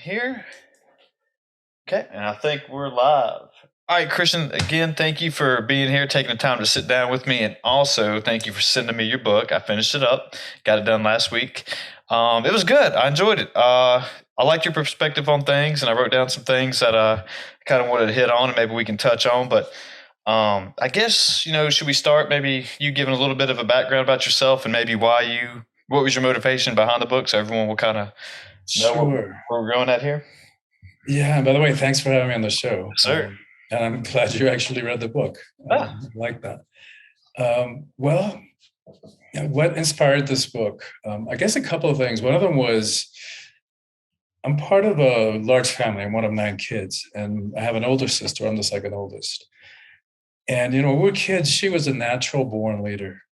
Here. Okay, and I think we're live. All right, Christian, again, thank you for being here, taking the time to sit down with me, and also thank you for sending me your book. I finished it up, got it done last week. It was good. I enjoyed it. I liked your perspective on things, and I wrote down some things that I kind of wanted to hit on, and maybe we can touch on. But I guess, should we start maybe you giving a little bit of a background about yourself and maybe what was your motivation behind the book so everyone will kind of know Sure. where we're going at here? Yeah. By the way, thanks for having me on the show. Yes, sir. And I'm glad you actually read the book. Ah, I like that. Well, what inspired this book? I guess a couple of things. One of them was I'm part of a large family. I'm one of 9 kids, and I have an older sister. I'm the second oldest. And, when we were kids, she was a natural born leader.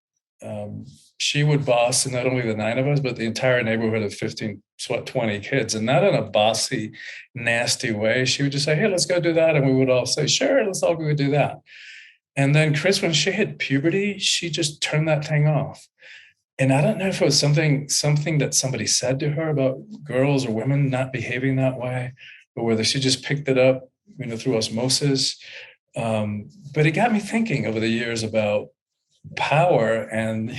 Um, she would boss not only the 9 of us, but the entire neighborhood of 15, 20 kids, and not in a bossy, nasty way. She would just say, "Hey, let's go do that." And we would all say, "Sure, let's all go do that." And then Chris, when she hit puberty, she just turned that thing off. And I don't know if it was something that somebody said to her about girls or women not behaving that way, or whether she just picked it up, through osmosis. But it got me thinking over the years about power and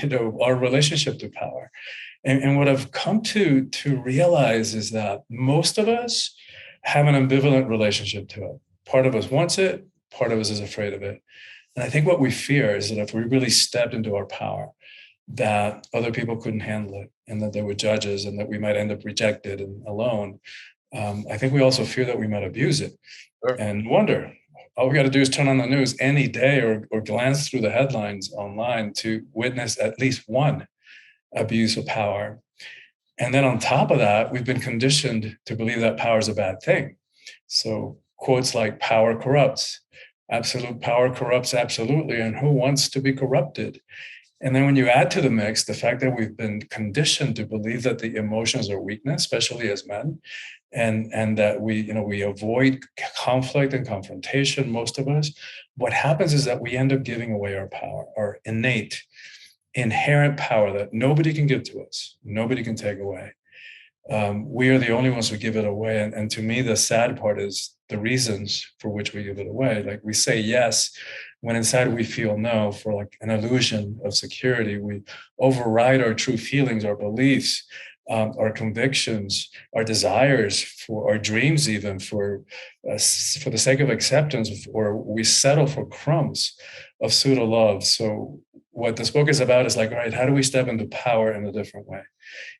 our relationship to power. And what I've come to realize is that most of us have an ambivalent relationship to it. Part of us wants it, part of us is afraid of it. And I think what we fear is that if we really stepped into our power, that other people couldn't handle it and that they would judge us and that we might end up rejected and alone. I think we also fear that we might abuse it sure. and wonder. All we got to do is turn on the news any day or glance through the headlines online to witness at least one abuse of power. And then on top of that, we've been conditioned to believe that power is a bad thing. So quotes like power corrupts, absolute power corrupts absolutely, and who wants to be corrupted? And then when you add to the mix the fact that we've been conditioned to believe that the emotions are weakness, especially as men, and that we avoid conflict and confrontation, most of us, what happens is that we end up giving away our power, our innate, inherent power that nobody can give to us, nobody can take away. We are the only ones who give it away. And to me, the sad part is the reasons for which we give it away. Like we say yes, when inside we feel no for like an illusion of security. We override our true feelings, our beliefs, our convictions, our desires, for our dreams, even for the sake of acceptance, or we settle for crumbs of pseudo love. So what this book is about is like, all right, how do we step into power in a different way?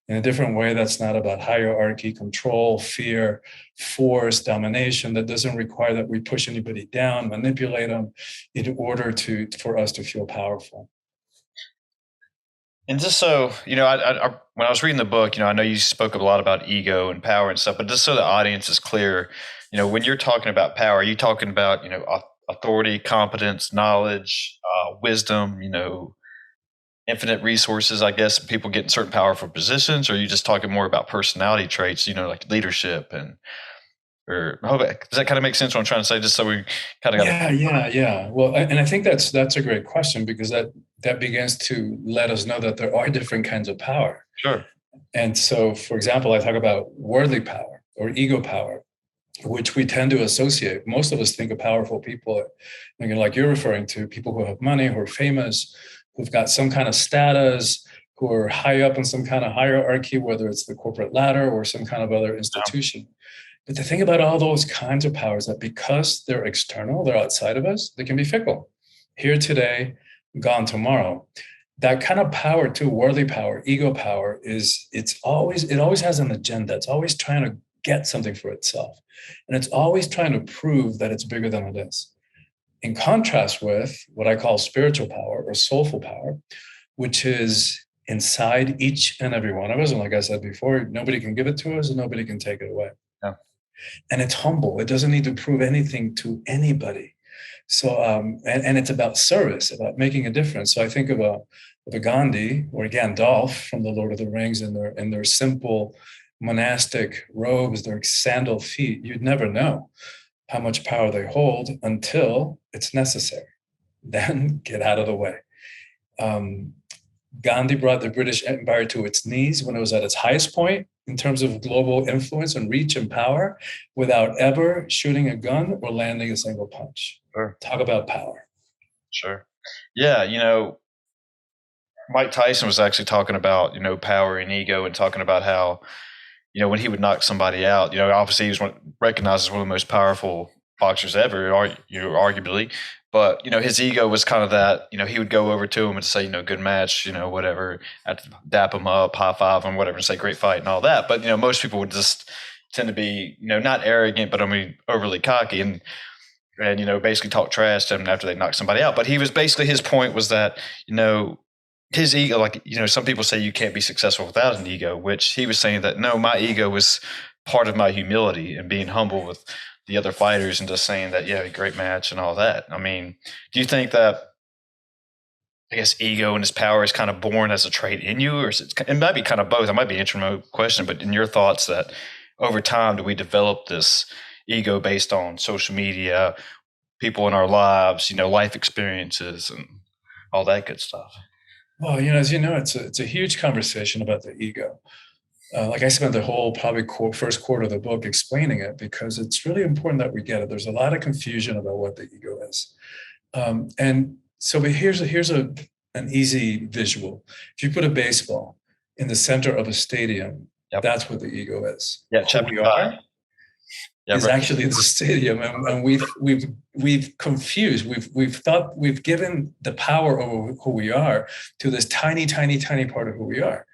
In a different way that's not about hierarchy, control, fear, force, domination, that doesn't require that we push anybody down, manipulate them in order for us to feel powerful. And just so when I was reading the book, I know you spoke a lot about ego and power and stuff, but just so the audience is clear, when you're talking about power, are you talking about authority, competence, knowledge, wisdom, infinite resources? I guess people get in certain powerful positions, or are you just talking more about personality traits, like leadership or I hope does that kind of make sense what I'm trying to say? Just so we kind of got Yeah. Well, and I think that's a great question because that begins to let us know that there are different kinds of power. sure. And so, for example, I talk about worldly power or ego power, which we tend to associate. Most of us think of powerful people, like you're referring to, people who have money, who are famous, who've got some kind of status, who are high up in some kind of hierarchy, whether it's the corporate ladder or some kind of other institution. But the thing about all those kinds of powers that because they're external, they're outside of us, they can be fickle. Here today, gone tomorrow. That kind of power too, worldly power, ego power, it always has an agenda. It's always trying to get something for itself. And it's always trying to prove that it's bigger than it is. In contrast with what I call spiritual power or soulful power, which is inside each and every one of us. And like I said before, nobody can give it to us and nobody can take it away. Yeah. And it's humble. It doesn't need to prove anything to anybody. So, and it's about service, about making a difference. So I think of a Gandhi or Gandalf from the Lord of the Rings in their simple monastic robes, their sandal feet. You'd never know how much power they hold until it's necessary. Then get out of the way. Um, Gandhi brought the British Empire to its knees when it was at its highest point, in terms of global influence and reach and power without ever shooting a gun or landing a single punch. Sure. Talk about power. Sure. Yeah. Mike Tyson was actually talking about, power and ego, and talking about how, when he would knock somebody out, obviously he was recognized as one of the most powerful boxers ever, arguably. But, his ego was kind of that, he would go over to him and say, good match, whatever, I'd dap him up, high five him, whatever, and say great fight and all that. But, most people would just tend to be, not arrogant, but overly cocky and basically talk trash to him after they knock somebody out. But his point was that, his ego, like, some people say you can't be successful without an ego, which he was saying that, no, my ego was part of my humility and being humble with the other fighters and just saying that, yeah, great match and all that. I mean, do you think that, I guess, ego and his power is kind of born as a trait in you, or it might be kind of both? It might be an intro question, but in your thoughts, that over time, do we develop this ego based on social media, people in our lives, life experiences and all that good stuff? Well, as you know, it's a huge conversation about the ego. Like I spent the whole probably first quarter of the book explaining it, because it's really important that we get it. There's a lot of confusion about what the ego is. And so, but here's an easy visual. If you put a baseball in the center of a stadium, yep, that's what the ego is. Yeah, chapter 5 is actually the stadium, and we've confused. We've thought we've given the power over who we are to this tiny part of who we are,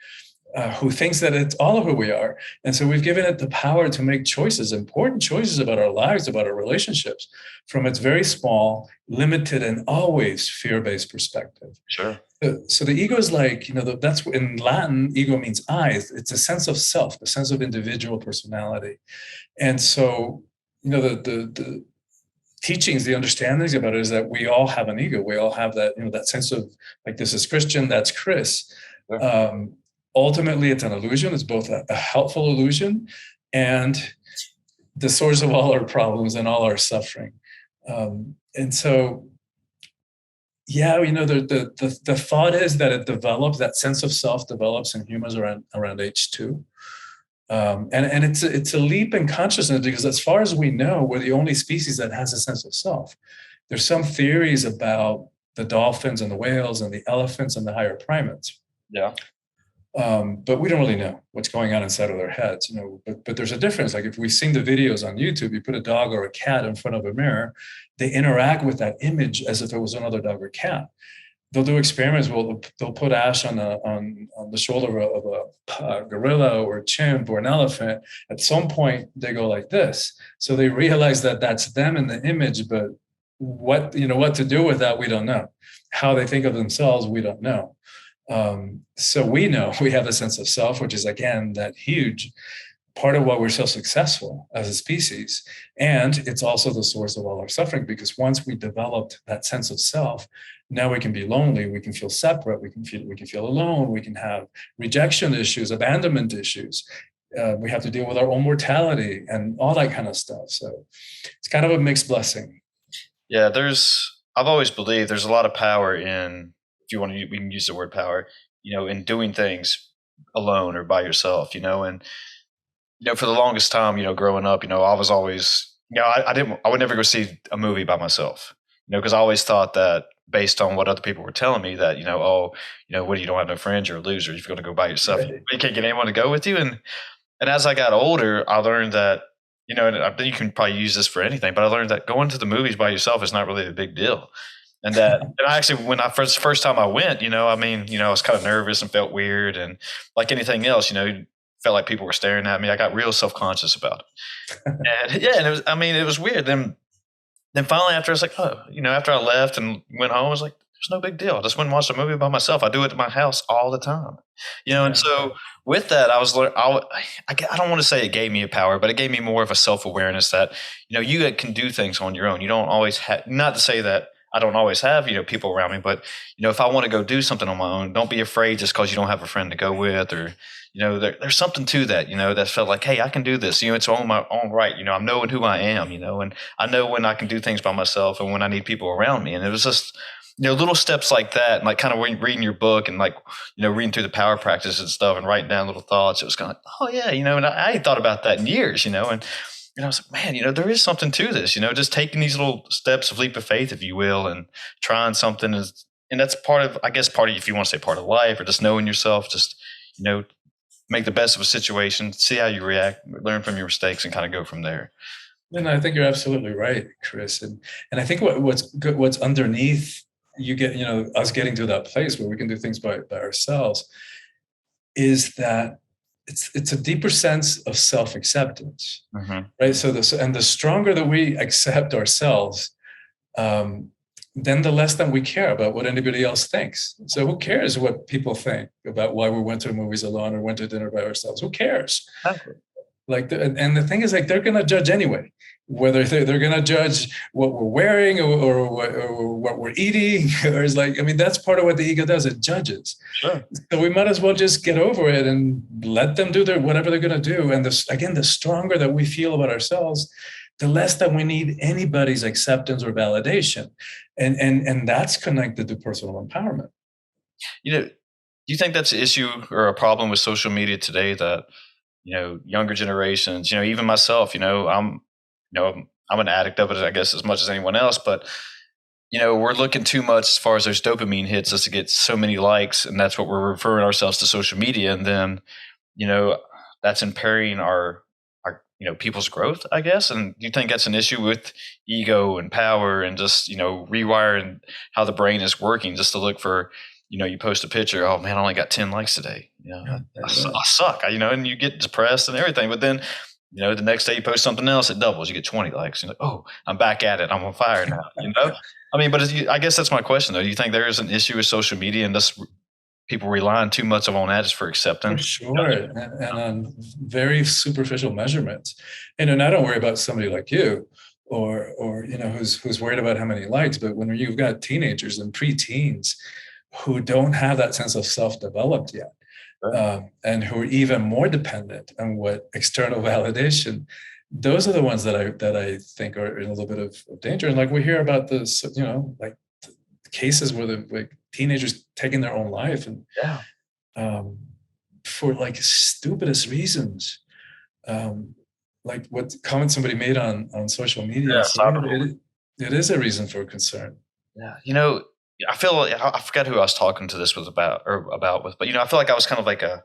who thinks that it's all of who we are, and so we've given it the power to make choices, important choices about our lives, about our relationships, from its very small, limited, and always fear-based perspective. Sure. So the ego is like, that's in Latin, ego means I. It's a sense of self, the sense of individual personality. And so, the teachings, the understandings about it is that we all have an ego. We all have that, that sense of, like, this is Christian, that's Chris. Sure. Ultimately, it's an illusion. It's both a helpful illusion and the source of all our problems and all our suffering. And so, yeah, the thought is that it develops, that sense of self develops in humans around age 2. And it's a leap in consciousness, because as far as we know, we're the only species that has a sense of self. There's some theories about the dolphins and the whales and the elephants and the higher primates. Yeah. But we don't really know what's going on inside of their heads, but there's a difference. Like, if we've seen the videos on YouTube, you put a dog or a cat in front of a mirror, they interact with that image as if it was another dog or cat. They'll do experiments where they'll put ash on the shoulder of a gorilla or a chimp or an elephant. At some point, they go like this. So they realize that that's them in the image, but what to do with that, we don't know. How they think of themselves, we don't know. So we know we have a sense of self, which is, again, that huge part of why we're so successful as a species. And it's also the source of all our suffering, because once we developed that sense of self, now we can be lonely, we can feel separate, we can feel alone, we can have rejection issues, abandonment issues. We have to deal with our own mortality and all that kind of stuff. So it's kind of a mixed blessing. Yeah, I've always believed there's a lot of power in, if you want to, we can use the word power, in doing things alone or by yourself, and for the longest time, growing up, I was always, I would never go see a movie by myself, because I always thought that, based on what other people were telling me, that, what, you don't have no friends, you're a loser, you're going to go by yourself, right. You can't get anyone to go with you. And as I got older, I learned that, and I think you can probably use this for anything, but I learned that going to the movies by yourself is not really a big deal. And that, and I actually, when I first time I went, I was kind of nervous and felt weird, and like anything else, felt like people were staring at me. I got real self-conscious about it. And yeah, and it was weird. Then finally, after I was like, after I left and went home, I was like, there's no big deal. I just went and watched a movie by myself. I do it at my house all the time, And so with that, I don't want to say it gave me a power, but it gave me more of a self-awareness that, you can do things on your own. You don't always have, not to say that I don't always have, people around me, but, if I want to go do something on my own, don't be afraid just because you don't have a friend to go with, or, there's something to that, that felt like, hey, I can do this, it's on my own right. I'm knowing who I am, and I know when I can do things by myself and when I need people around me. And it was just, little steps like that, and like kind of reading your book and like, reading through the power practice and stuff and writing down little thoughts. It was kind of like, oh yeah, and I hadn't thought about that in years, and I was like, man, there is something to this, just taking these little steps of leap of faith, if you will, and trying something is, and that's part of, I guess, if you want to say part of life, or just knowing yourself, just, make the best of a situation, see how you react, learn from your mistakes, and kind of go from there. And I think you're absolutely right, Chris. And I think what's underneath you get, us getting to that place where we can do things by ourselves is that it's a deeper sense of self-acceptance, right? So the stronger that we accept ourselves, then the less that we care about what anybody else thinks. So who cares what people think about why we went to movies alone or went to dinner by ourselves? Who cares? Exactly. And the thing is, like, they're going to judge anyway, whether they're going to judge what we're wearing or what we're eating. Or it's like, I mean, that's part of what the ego does. It judges. Sure. So we might as well just get over it and let them do whatever they're going to do. And the stronger that we feel about ourselves, the less that we need anybody's acceptance or validation. And that's connected to personal empowerment. Do you think that's an issue or a problem with social media today, that younger generations, even myself, I'm an addict of it, I guess, as much as anyone else, but we're looking too much as far as those dopamine hits just to get so many likes, and that's what we're referring ourselves to social media, and then that's impairing our people's growth, I guess. And do you think that's an issue with ego and power and just rewiring how the brain is working, just to look for, you post a picture, oh man, I only got 10 likes today, I suck, and you get depressed and everything. But then the next day you post something else, it doubles, you get 20 likes, you're like, oh, I'm back at it, I'm on fire now. I mean, but I guess that's my question though. Do you think there is an issue with social media and just people relying too much on that just for acceptance? For sure, and on very superficial measurements. And I don't worry about somebody like you, or who's worried about how many likes. But when you've got teenagers and preteens who don't have that sense of self-developed yet, and who are even more dependent on what external validation, those are the ones that I think are in a little bit of danger. And like we hear about this, like cases where the teenagers taking their own life, and for like stupidest reasons, like what comment somebody made on social media. It is a reason for concern. Yeah, I feel like, I forgot who I was talking to this about, but I feel like I was kind of like a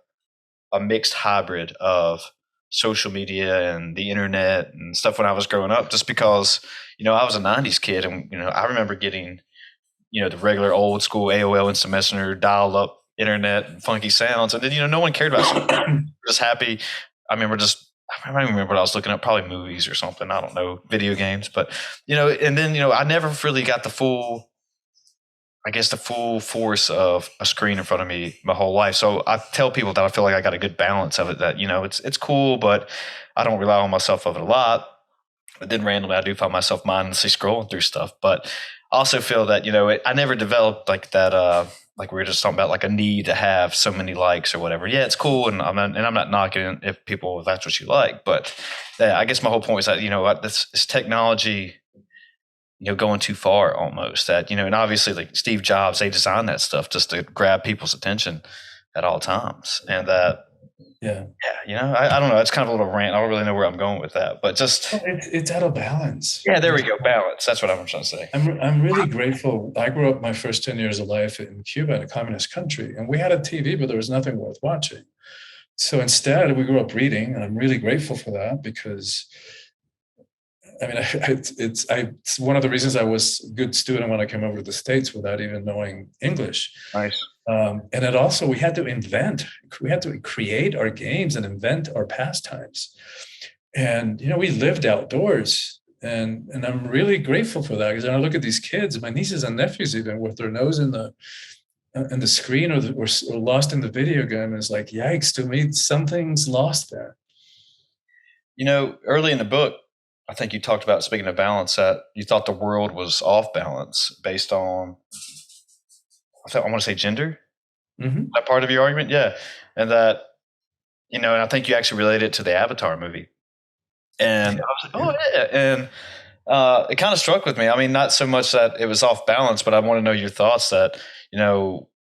mixed hybrid of social media and the internet and stuff when I was growing up, just because I was a 90s kid, and I remember getting the regular old school AOL Instant Messenger dial up internet and funky sounds, and then no one cared about something. Just happy. I don't even remember what I was looking at, probably movies or something, I don't know, video games. But and then I never really got the full force of a screen in front of me my whole life. So I tell people that I feel like I got a good balance of it, that it's cool, but I don't rely on myself of it a lot. But then randomly I do find myself mindlessly scrolling through stuff. But I also feel that I never developed like that, like we were just talking about, like a need to have so many likes or whatever. Yeah, it's cool, and I'm not knocking if that's what you like. But I guess my whole point is that this technology going too far almost, that and obviously, like Steve Jobs, they designed that stuff just to grab people's attention at all times, and that I don't know, it's kind of a little rant. I don't really know where I'm going with that, but just it's out of balance. Yeah, there we go, balance. That's what I'm trying to say. I'm really grateful. I grew up my first 10 years of life in Cuba, in a communist country, and we had a TV, but there was nothing worth watching. So instead, we grew up reading, and I'm really grateful for that, because I mean, it's one of the reasons I was a good student when I came over to the States without even knowing English. Nice. And it also, we had to create our games and invent our pastimes. And, we lived outdoors, and I'm really grateful for that, because when I look at these kids, my nieces and nephews, even with their nose in the screen or lost in the video game, is like, yikes, to me, something's lost there. Early in the book, I think you talked about, speaking of balance, that you thought the world was off balance based on, I want to say, gender. Mm-hmm. That part of your argument, yeah, and that and I think you actually related it to the Avatar movie, and I was like, oh yeah, and It kind of struck with me. I mean, not so much that it was off balance, but I want to know your thoughts that,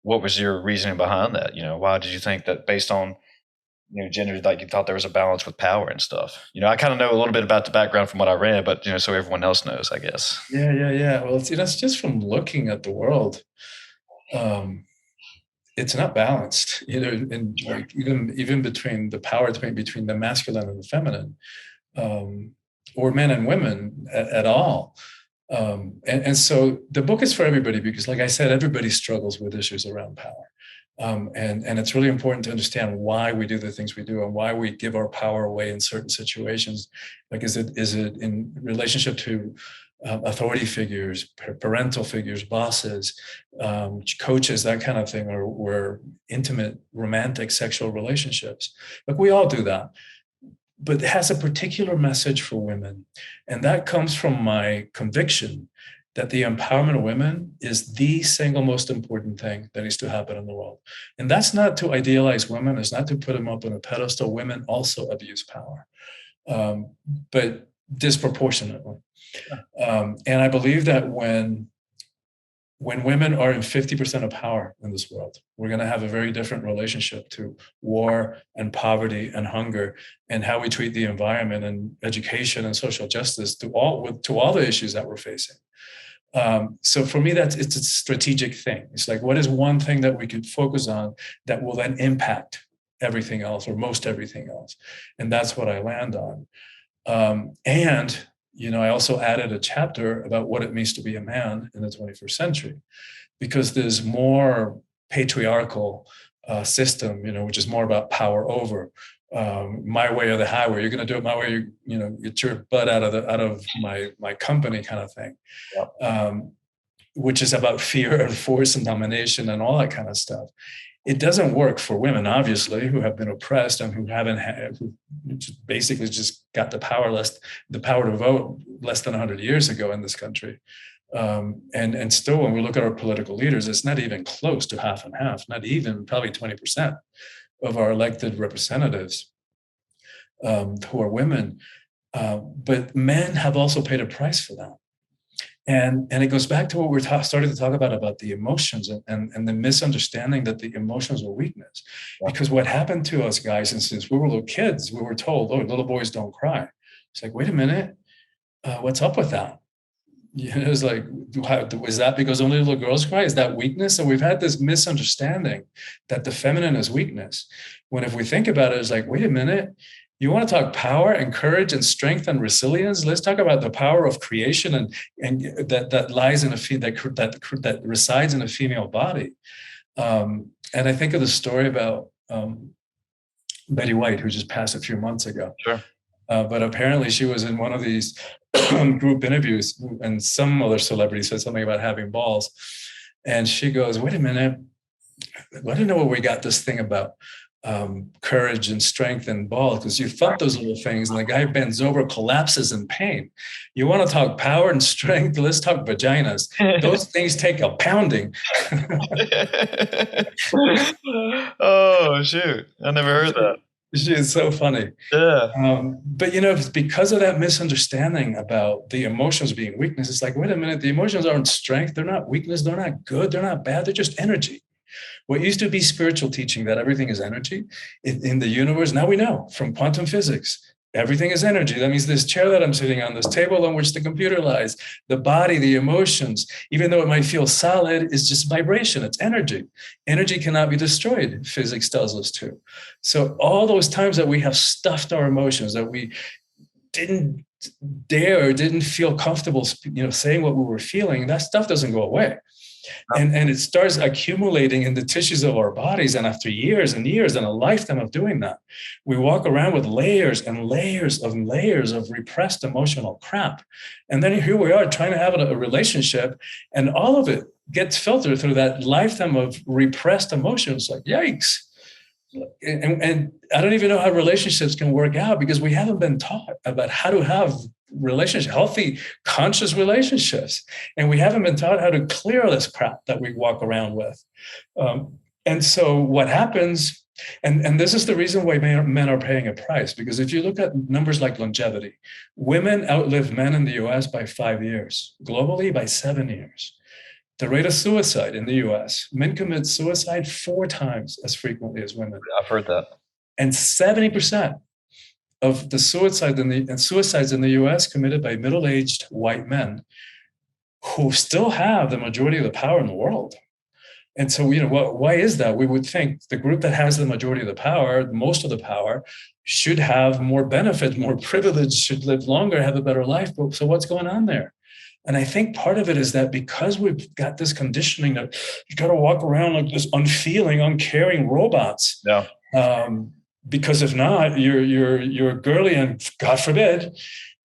what was your reasoning behind that? Why did you think that based on, gender, like you thought there was a balance with power and stuff? I kind of know a little bit about the background from what I read, but, so everyone else knows, I guess. Yeah. Well, it's just from looking at the world. It's not balanced, and like even between the power between the masculine and the feminine, or men and women at all. And so the book is for everybody because, like I said, everybody struggles with issues around power. And it's really important to understand why we do the things we do and why we give our power away in certain situations. Like, is it in relationship to authority figures, parental figures, bosses, coaches, that kind of thing, or intimate, romantic, sexual relationships? Like, we all do that. But it has a particular message for women. And that comes from my conviction that the empowerment of women is the single most important thing that needs to happen in the world. And that's not to idealize women, it's not to put them up on a pedestal. Women also abuse power, but disproportionately. And I believe that when women are in 50% of power in this world, we're going to have a very different relationship to war and poverty and hunger and how we treat the environment and education and social justice to all the issues that we're facing. So for me, it's a strategic thing. It's like, what is one thing that we could focus on that will then impact everything else or most everything else? And that's what I land on. And I also added a chapter about what it means to be a man in the 21st century, because there's more patriarchal system, which is more about power over my way or the highway. You're going to do it my way. Get your butt out of my company, kind of thing. Yep. Which is about fear and force and domination and all that kind of stuff. It doesn't work for women, obviously, who have been oppressed and who basically just got the power to vote less than 100 years ago in this country. And still, when we look at our political leaders, it's not even close to half and half, not even probably 20% of our elected representatives who are women. But men have also paid a price for that. And it goes back to what we're starting to talk about the emotions and the misunderstanding that the emotions are weakness. Because what happened to us guys, and since we were little kids, we were told, oh, little boys don't cry. It's like, wait a minute, what's up with that? It's like, is that because only little girls cry? Is that weakness? And we've had this misunderstanding that the feminine is weakness. When if we think about it, it's like, wait a minute, you want to talk power and courage and strength and resilience? Let's talk about the power of creation and that lies in that resides in a female body. And I think of the story about Betty White, who just passed a few months ago. Sure. But apparently she was in one of these group interviews, and some other celebrity said something about having balls. And she goes, wait a minute, I don't know where we got this thing about courage and strength and balls, because you thump those little things and the guy bends over, collapses in pain. You want to talk power and strength? Let's talk vaginas. Those things take a pounding. Oh, shoot. I never heard that. She is so funny. Yeah. But it's because of that misunderstanding about the emotions being weakness. It's like, wait a minute, the emotions aren't strength. They're not weakness. They're not good. They're not bad. They're just energy. What used to be spiritual teaching that everything is energy in the universe, now we know from quantum physics, everything is energy. That means this chair that I'm sitting on, this table on which the computer lies, the body, the emotions, even though it might feel solid, is just vibration. It's energy. Energy cannot be destroyed, physics tells us to. So all those times that we have stuffed our emotions, that we didn't dare or didn't feel comfortable, saying what we were feeling, that stuff doesn't go away. And it starts accumulating in the tissues of our bodies. And after years and years and a lifetime of doing that, we walk around with layers and layers of repressed emotional crap. And then here we are trying to have a relationship, and all of it gets filtered through that lifetime of repressed emotions. Like, yikes. And I don't even know how relationships can work out, because we haven't been taught about how to have healthy, conscious relationships. And we haven't been taught how to clear this crap that we walk around with. And so what happens And this is the reason why men are paying a price, because if you look at numbers like longevity, women outlive men in the US by 5 years, globally by 7 years. The rate of suicide in the US, men commit suicide 4 times as frequently as women. I've heard that. And 70% of the suicides in the US committed by middle-aged white men who still have the majority of the power in the world. And so, why is that? We would think the group that has the majority of the power, most of the power, should have more benefit, more privilege, should live longer, have a better life. So what's going on there? And I think part of it is that because we've got this conditioning that you got to walk around like this unfeeling, uncaring robots. Yeah. Because if not, you're girly, and God forbid,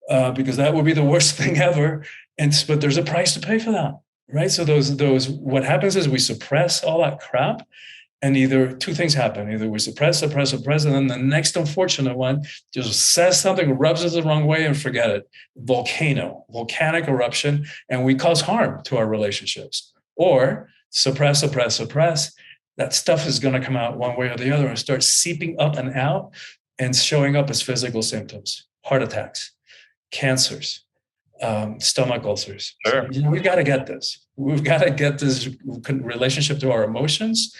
because that would be the worst thing ever. But there's a price to pay for that. Right. So what happens is we suppress all that crap, and either 2 things happen. Either we suppress, and then the next unfortunate one just says something, rubs us the wrong way, and forget it. Volcanic eruption, and we cause harm to our relationships. Or suppress. That stuff is going to come out one way or the other and start seeping up and out and showing up as physical symptoms, heart attacks, cancers, stomach ulcers. Sure. So, we've got to get this. We've got to get this relationship to our emotions.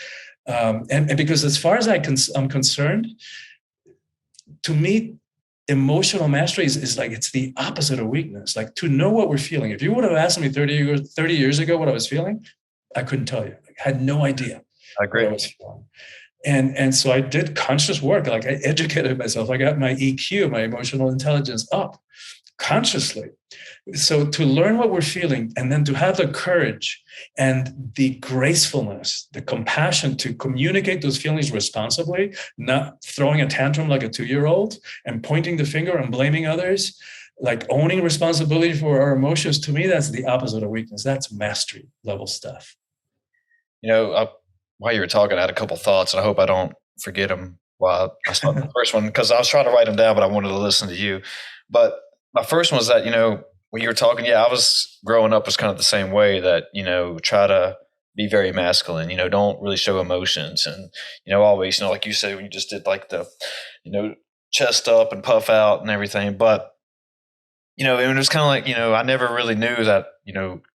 And because as far as I'm concerned, to me, emotional mastery is like, it's the opposite of weakness. Like, to know what we're feeling. If you would have asked me 30 years ago what I was feeling, I couldn't tell you. I had no idea. I agree. What I was feeling. And so I did conscious work. Like, I educated myself. I got my EQ, my emotional intelligence up consciously. So to learn what we're feeling, and then to have the courage and the gracefulness, the compassion to communicate those feelings responsibly, not throwing a tantrum like a 2-year-old and pointing the finger and blaming others, like owning responsibility for our emotions. To me, that's the opposite of weakness. That's mastery level stuff. While you were talking, I had a couple thoughts, and I hope I don't forget them while I start the first one, because I was trying to write them down, but I wanted to listen to you. But my first one was that, when you were talking, I was growing up was kind of the same way, that, try to be very masculine, don't really show emotions. And, always, like you said, when you just did like the, chest up and puff out and everything. But, it was kind of like, I never really knew that,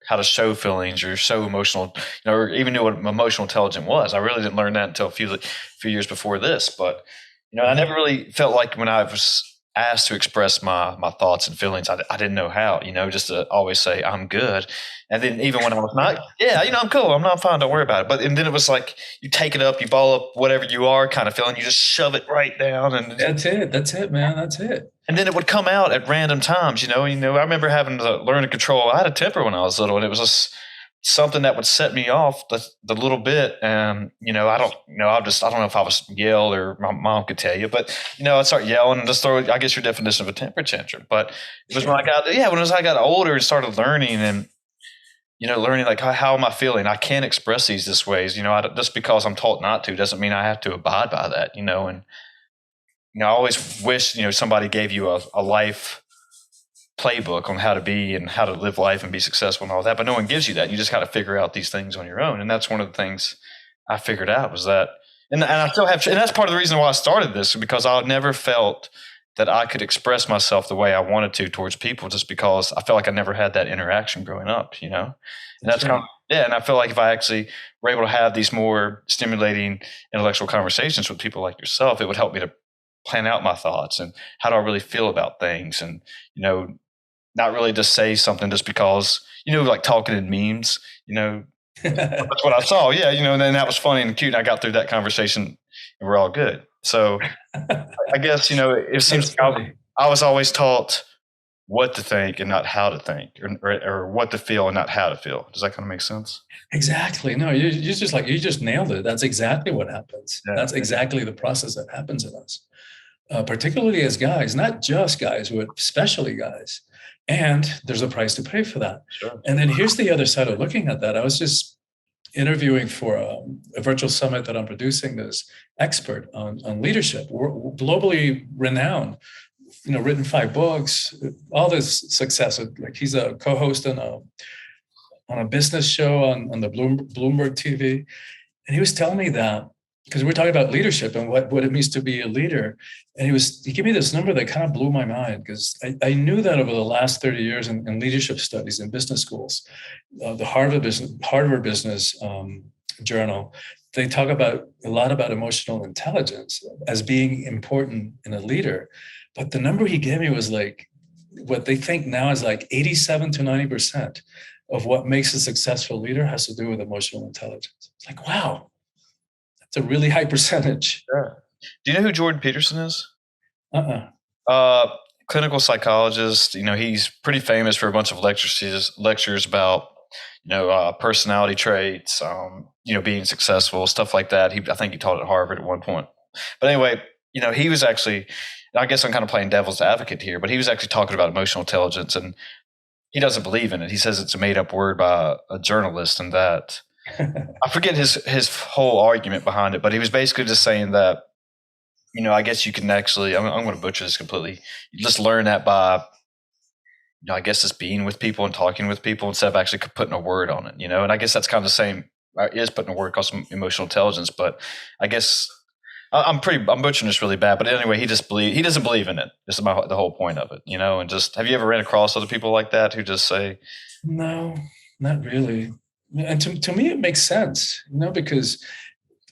how to show feelings or show emotional, or even knew what emotional intelligence was. I really didn't learn that until a few years before this. But, I never really felt like when I was asked to express my thoughts and feelings, I didn't know how, just to always say I'm good. And then even when I was not, I'm cool, I'm not fine, don't worry about it. And then it was like, you take it up, you ball up whatever you are kind of feeling, you just shove it right down. And that's it, man. That's it. And then it would come out at random times, I remember having to learn to control. I had a temper when I was little, and it was just something that would set me off the little bit. And, I don't know if I was yelled, or my mom could tell you, but, I'd start yelling and just throw, I guess, your definition of a temper tantrum. But it was when I got older and started learning, and, learning like, how am I feeling? I can't express these this ways, just because I'm taught not to doesn't mean I have to abide by that, and, I always wish, somebody gave you a life playbook on how to be and how to live life and be successful and all that, but no one gives you that. You just got to figure out these things on your own. And that's one of the things I figured out, was that, and I still have, and that's part of the reason why I started this, because I never felt that I could express myself the way I wanted to towards people, just because I felt like I never had that interaction growing up, and that's kind of, and I feel like if I actually were able to have these more stimulating intellectual conversations with people like yourself, it would help me to plan out my thoughts and how do I really feel about things, and, not really just say something just because, like talking in memes, that's what I saw. Yeah. And then that was funny and cute. And I got through that conversation and we're all good. So I guess, it seems like I was always taught what to think and not how to think, or what to feel and not how to feel. Does that kind of make sense? Exactly. No, you just nailed it. That's exactly what happens. Yeah. That's exactly the process that happens in us, particularly as guys, not just guys, but especially guys. And there's a price to pay for that. Sure. And then here's the other side of looking at that. I was just interviewing for a virtual summit that I'm producing, this expert on leadership, globally renowned, written 5 books, all this success. Like, he's a co-host on a business show on the Bloomberg TV. And he was telling me that because we're talking about leadership and what it means to be a leader. And he gave me this number that kind of blew my mind, because I knew that over the last 30 years in leadership studies in business schools, the Harvard Business Journal, they talk about a lot about emotional intelligence as being important in a leader. But the number he gave me was like, what they think now is like 87 to 90% of what makes a successful leader has to do with emotional intelligence. It's like, wow, it's a really high percentage. Sure. Do you know who Jordan Peterson is? Uh-uh. Clinical psychologist. He's pretty famous for a bunch of lectures about personality traits, being successful, stuff like that. I think he taught at Harvard at one point. But anyway, he was actually, I guess I'm kind of playing devil's advocate here, but he was actually talking about emotional intelligence, and he doesn't believe in it. He says it's a made up word by a journalist, and that I forget his whole argument behind it, but he was basically just saying that, I guess you can actually, I'm going to butcher this completely. You just learn that by, I guess just being with people and talking with people instead of actually putting a word on it, and I guess that's kind of the same, is putting a word called some emotional intelligence, but I guess I'm butchering this really bad, but anyway, he doesn't believe in it. It's about the whole point of it, and just, have you ever ran across other people like that who just say, no, not really. And to me, it makes sense, because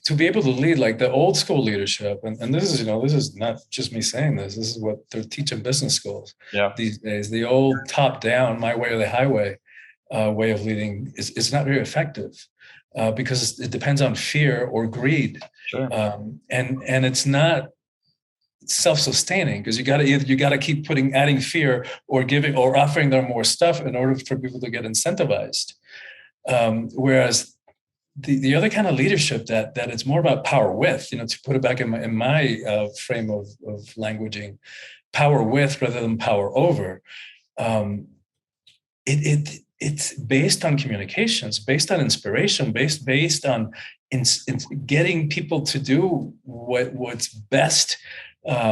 to be able to lead like the old school leadership, and this is, this is not just me saying this is what they're teaching business schools these days. The old top down, my way or the highway way of leading is not very effective, because it depends on fear or greed. Sure. And it's not self-sustaining, because you got to keep adding fear or giving or offering them more stuff in order for people to get incentivized. Whereas the other kind of leadership that it's more about power with, to put it back in my frame of languaging, power with rather than power over. It's based on communications, based on inspiration, based on getting people to do what's best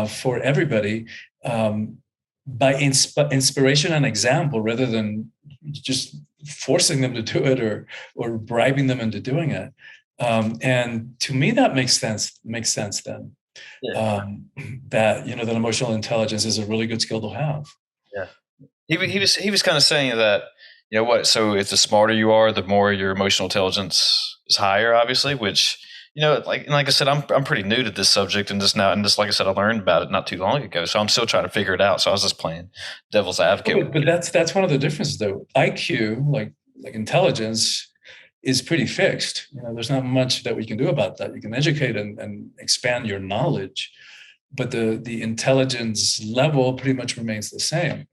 for everybody, by inspiration and example, rather than just forcing them to do it or bribing them into doing it. And to me, that makes sense then. Yeah. That that emotional intelligence is a really good skill to have. Yeah. He was kind of saying that, so if the smarter you are, the more your emotional intelligence is higher, obviously, which, like I said, I'm pretty new to this subject, and just like I said, I learned about it not too long ago, so I'm still trying to figure it out. So I was just playing devil's advocate. But that's one of the differences, though. IQ, like intelligence, is pretty fixed. There's not much that we can do about that. You can educate and expand your knowledge, but the intelligence level pretty much remains the same.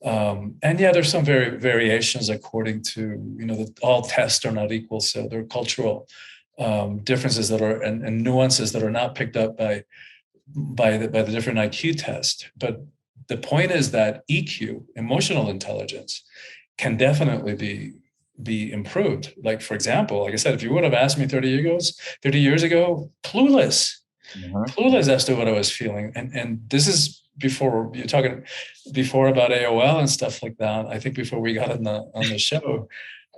And yeah, there's some variations according to, that all tests are not equal. So there are cultural differences that are and nuances that are not picked up by the different IQ tests. But the point is that EQ, emotional intelligence, can definitely be improved. Like, for example, like I said, if you would have asked me 30 years ago, clueless as to what I was feeling. And this is before you're talking before about AOL and stuff like that. I think before we got on the show,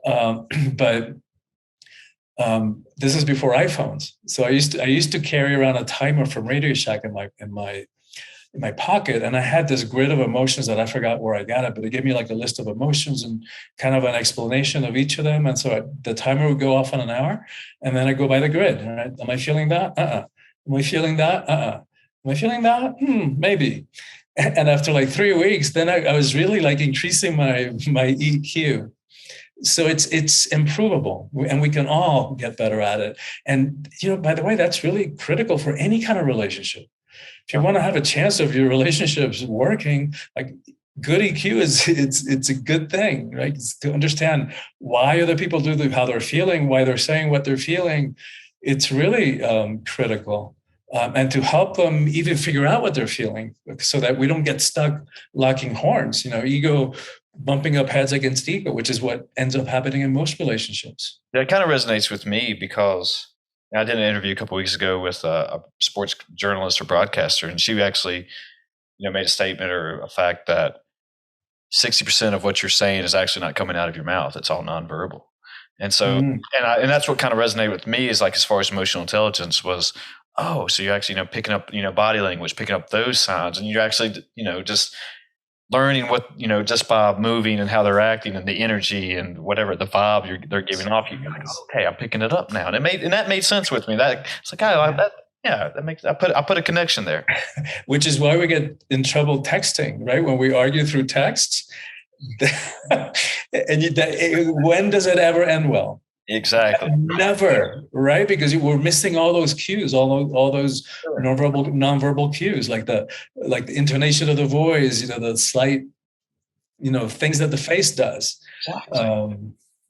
but this is before iPhones. So I used to carry around a timer from Radio Shack in my pocket, and I had this grid of emotions that I forgot where I got it, but it gave me like a list of emotions and kind of an explanation of each of them. And so the timer would go off on an hour, and then I go by the grid. All right, am I feeling that? Am I feeling that? Am I feeling that? Maybe. And after like 3 weeks, then I was really like increasing my EQ. So it's improvable, and we can all get better at it. And by the way, that's really critical for any kind of relationship. If you want to have a chance of your relationships working, like, good EQ it's a good thing, right? It's to understand why other people do how they're feeling, why they're saying what they're feeling. It's really critical, and to help them even figure out what they're feeling, so that we don't get stuck locking horns. Ego bumping up heads against ego, which is what ends up happening in most relationships. Yeah, it kind of resonates with me because I did an interview a couple of weeks ago with a sports journalist or broadcaster, and she actually, made a statement or a fact that 60% of what you're saying is actually not coming out of your mouth. It's all nonverbal. And so, and that's what kind of resonated with me is like, as far as emotional intelligence was, oh, so you're actually, picking up, body language, picking up those signs, and you're actually, just learning what, just by moving and how they're acting and the energy and whatever the vibe they're giving off. You're like, okay, I'm picking it up now. And that made sense with me. That it's like, that makes, I put a connection there. Which is why we get in trouble texting, right? When we argue through texts. When does it ever end well? Exactly. Never, right? Because we're missing all those cues, all those nonverbal cues, like the intonation of the voice, the slight, things that the face does.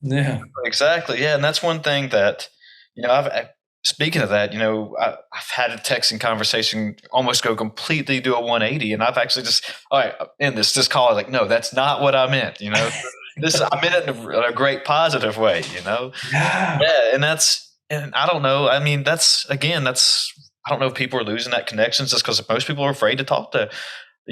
Yeah. Exactly. Yeah, and that's one thing that speaking of that, I've had a texting conversation almost go completely do a 180, and I've actually just, all right, end this, just call it like, no, that's not what I meant. This I meant it in a great positive way. Yeah, and I don't know. I mean, I don't know if people are losing that connection just because most people are afraid to talk to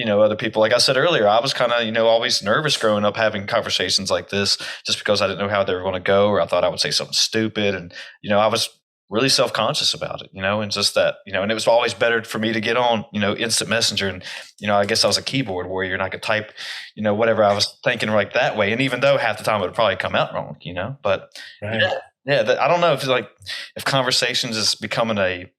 other people. Like I said earlier, I was kind of, always nervous growing up having conversations like this just because I didn't know how they were going to go, or I thought I would say something stupid. And, I was really self-conscious about it, and just that, and it was always better for me to get on, instant messenger. And, I guess I was a keyboard warrior and I could type, whatever I was thinking like that way. And even though half the time it would probably come out wrong, but right. I don't know if conversations is becoming a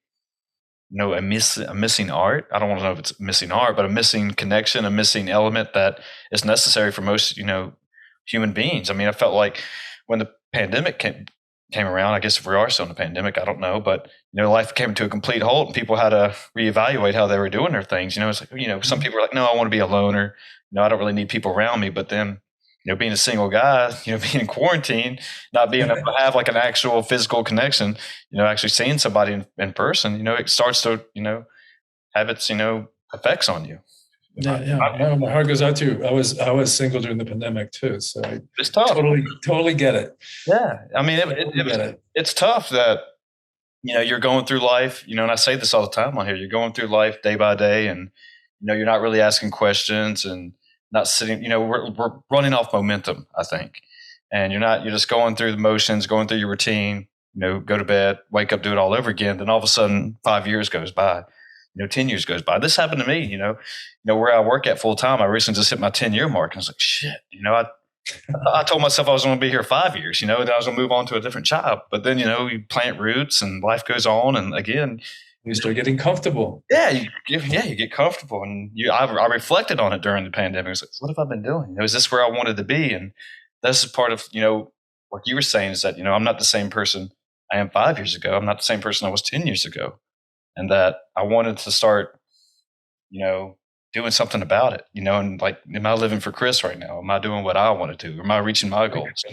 missing art. I don't want to know if it's missing art, but a missing connection, a missing element that is necessary for most, human beings. I mean, I felt like when the pandemic came around, I guess if we are still in the pandemic, I don't know, but life came to a complete halt and people had to reevaluate how they were doing their things. It's like, some people are like, no, I want to be a loner. I don't really need people around me. But then, being a single guy, being in quarantine, not being able to have like an actual physical connection, actually seeing somebody in person, it starts to, have its, effects on you. Yeah. My heart goes out to you. I was single during the pandemic too, so it's tough. Totally get it. Yeah, I mean, it's tough that you're going through life, and I say this all the time on here. You're going through life day by day, and you're not really asking questions and not sitting. We're running off momentum, I think, and you're just going through the motions, going through your routine. Go to bed, wake up, do it all over again. Then all of a sudden, 5 years goes by. 10 years goes by. This happened to me, where I work at full time. I recently just hit my 10-year mark. And I was like, shit, I told myself I was going to be here 5 years, that I was going to move on to a different job. But then, you plant roots and life goes on. And again, you start getting comfortable. Yeah, you get comfortable. And I reflected on it during the pandemic. I was like, what have I been doing? Is this where I wanted to be? And this is part of, what you were saying is that, I'm not the same person I am 5 years ago. I'm not the same person I was 10 years ago. And that I wanted to start, doing something about it, and like, am I living for Chris right now? Am I doing what I want to do? Am I reaching my goals?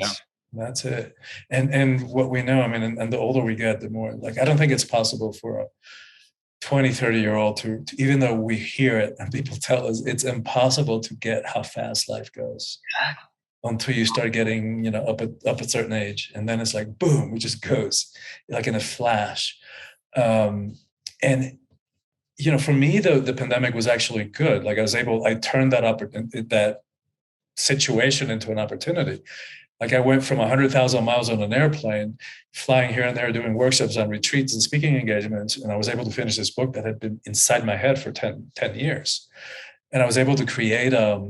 That's it. And what we know, I mean, and the older we get, the more, like, I don't think it's possible for a 20, 30-year-old to, even though we hear it and people tell us, it's impossible to get how fast life goes until you start getting, up a certain age. And then it's like, boom, it just goes like in a flash. And, for me, the pandemic was actually good. Like I turned that situation into an opportunity. Like I went from 100,000 miles on an airplane, flying here and there, doing workshops on retreats and speaking engagements. And I was able to finish this book that had been inside my head for 10 years. And I was able to create a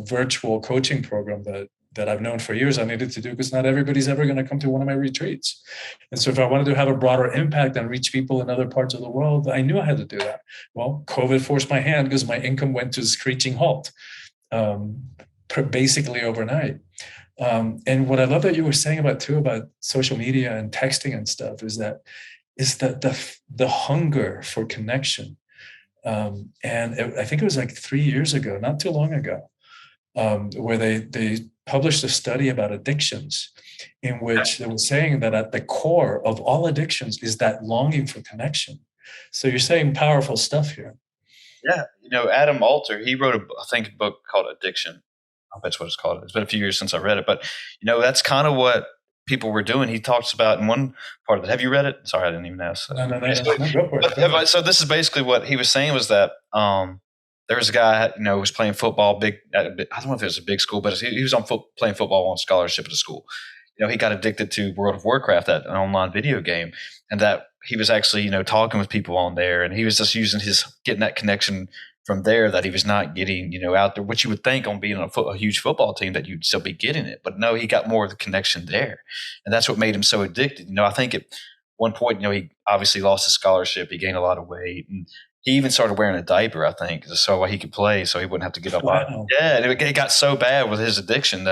virtual coaching program that I've known for years I needed to do, because not everybody's ever going to come to one of my retreats. And so if I wanted to have a broader impact and reach people in other parts of the world, I knew I had to do that. Well, COVID forced my hand because my income went to a screeching halt, basically overnight. And what I love that you were saying about social media and texting and stuff is that the hunger for connection. And I think it was like 3 years ago, not too long ago, where they published a study about addictions, in which they were saying that at the core of all addictions is that longing for connection. So you're saying powerful stuff here. Yeah. Adam Alter, he wrote a book called Addiction. I bet that's what it's called. It's been a few years since I read it, but that's kind of what people were doing. He talks about in one part of it. Have you read it? Sorry, I didn't even ask. No, go for it. So this is basically what he was saying was that, there was a guy, who was playing football, I don't know if it was a big school, but he was playing football on scholarship at a school. he got addicted to World of Warcraft, that an online video game, and that he was actually, talking with people on there, and he was just using getting that connection from there that he was not getting, out there, which you would think on being a huge football team that you'd still be getting it. But no, he got more of the connection there. And that's what made him so addicted. I think at one point, he obviously lost his scholarship. He gained a lot of weight. And he even started wearing a diaper, I think, so he could play, so he wouldn't have to get up. Wow. Yeah, and it got so bad with his addiction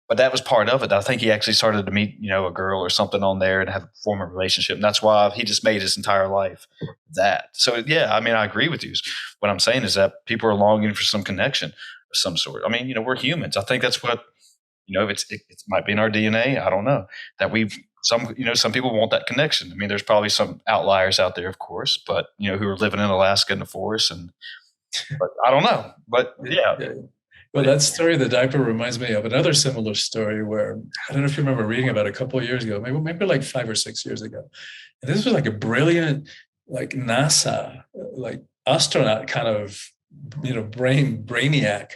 but that was part of it. I think he actually started to meet, a girl or something on there and form a relationship. And that's why he just made his entire life that. So, yeah, I mean, I agree with you. What I'm saying is that people are longing for some connection of some sort. I mean, we're humans. I think that's what, it might be in our DNA. I don't know that some people want that connection. I mean, there's probably some outliers out there, of course, but, who are living in Alaska in the forest but I don't know. But yeah. Well, that story of the diaper reminds me of another similar story where I don't know if you remember reading about it a couple of years ago, maybe like 5 or 6 years ago. And this was like a brilliant, like NASA, like astronaut kind of, brainiac.